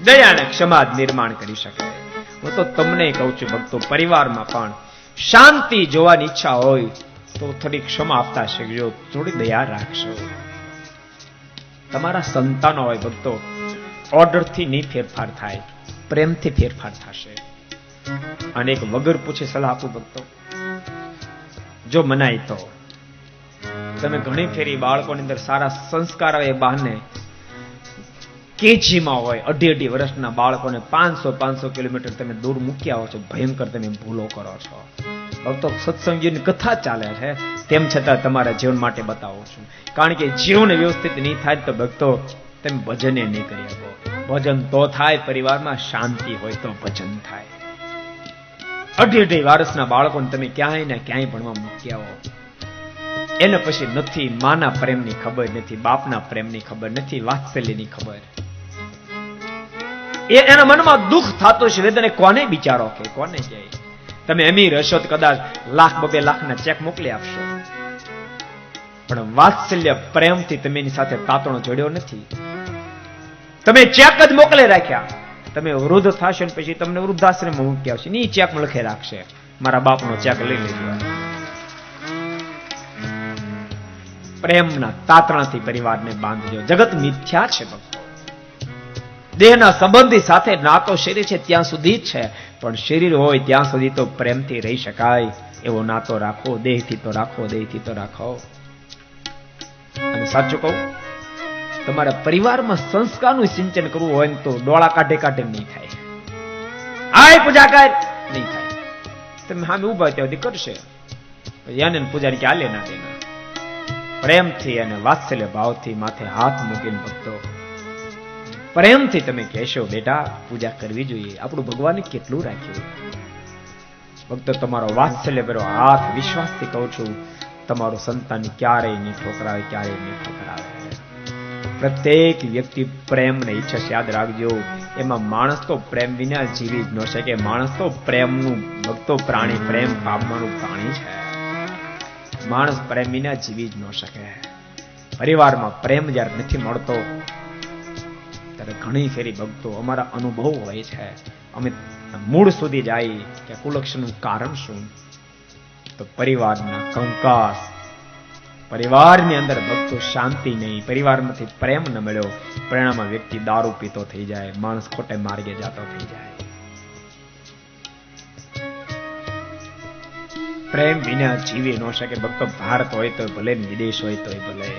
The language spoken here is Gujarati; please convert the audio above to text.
દયા અને ક્ષમા નિર્માણ કરી શકે. હું તો તમને કહું છું ભક્તો, પરિવારમાં પણ શાંતિ જોવાની ઈચ્છા હોય તો થોડી ક્ષમા આપતા શીખજો, થોડી દયા રાખશો. તમારા સંતાનો હોય ભક્તો, ઓર્ડરથી નહીં ફેરફાર થાય, પ્રેમથી ફેરફાર થશે. અને એક વગર પૂછે સલાહ આપું ભક્તો, જો મનાય તો તમે ઘણી ફેરી બાળકોની અંદર સારા સંસ્કાર આવે એ બહાને કેજીમાં હોય 2.5 વર્ષના બાળકોને 500 કિલોમીટર તમે દૂર મૂકી આવો છો. ભયંકર તમે ભૂલો કરો છો ભક્તો. સત્સંગીની કથા ચાલે છે, તેમ છતાં તમારા જીવન માટે બતાવું છું. કારણ કે જીવન વ્યવસ્થિત નહીં થાય તો ભક્તો તમે ભજને નહીં કરી શકો. ભજન તો થાય, પરિવારમાં શાંતિ હોય તો ભજન થાય. 2.5 વર્ષના બાળકોને તમે ક્યાંય ને ક્યાંય ભણવા મૂકી આવો, એને પછી નથી માના પ્રેમની ખબર, નથી બાપના પ્રેમની ખબર, નથી વાત્સલ્યની ખબર. એના મનમાં દુઃખ થતું છે, વેદને કોને બિચારો કે કોને કહે. તમે અમીર હશો તો કદાચ 1,00,000-2 લાખના ચેક મોકલી આપશો, પણ વાત્સલ્ય પ્રેમથી તમે એની સાથે તાતણો જોડ્યો નથી. તમે ચેક જ મોકલે રાખ્યા. તમે વૃદ્ધ થશો ને પછી તમને વૃદ્ધાશ્રમમાં મૂકી આવશે, ની ચેકમાં લખે રાખશે, મારા બાપનો ચેક લઈ લેજો. પ્રેમના તાતણાથી પરિવારને બાંધજો. જગત મિથ્યા છે ભક્તો. દેહના સંબંધી સાથે નાતો શરીર છે ત્યાં સુધી જ છે, પણ શરીર હોય ત્યાં સુધી તો પ્રેમથી રહી શકાય એવો નાતો રાખો. દેહથી તો રાખો, દેહથી તો રાખો. અને સાચું કહું, તમારા પરિવારમાં સંસ્કારનું સિંચન કરવું હોય ને તો ડોળા કાઢે કાઢે નહીં થાય. આય પૂજા કર નહીં થાય. તમે સામે ઉભા ત્યાંથી કરશે, એને પૂજારી કે આલે ના દેના. પ્રેમથી અને વાત્સલ્ય ભાવથી માથે હાથ મૂકીને ભક્તો પ્રેમથી તમે કહેશો, બેટા પૂજા કરવી જોઈએ. આપણું ભગવાને કેટલું રાખ્યું. ભક્તો તમારો વાત્સલ્ય ભર્યો હાથ વિશ્વાસથી કહું છું, તમારું સંતાન ક્યારેય નહીં ઠોકરાવે, ક્યારેય નહીં ઠોકરાવે. પ્રત્યેક વ્યક્તિ પ્રેમને ઈચ્છે છે, યાદ રાખજો. એમાં માણસ તો પ્રેમ વિના જીવી જ ન શકે. માણસ તો પ્રેમનું ભક્તો પ્રાણી, પ્રેમ પામવાનું પ્રાણી છે. માણસ પ્રેમ વિના જીવી જ ન શકે. પરિવારમાં પ્રેમ જ્યારે નથી મળતો ત્યારે ઘણી ફેરી ભક્તો અમારા અનુભવ હોય છે. અમે મૂળ સુધી જાય કે કુલક્ષનું કારણ શું, તો પરિવારના કંકાસ, પરિવારની અંદર ભક્તો શાંતિ નહીં, પરિવારમાંથી પ્રેમ ન મળ્યો, પરિણામમાં વ્યક્તિ દારૂ પીતો થઈ જાય, માણસ ખોટે માર્ગે જતો થઈ જાય. પ્રેમ વિના જીવી ન શકે ભક્તો. ભારત હોય તો ભલે, વિદેશ હોય તો ભલે.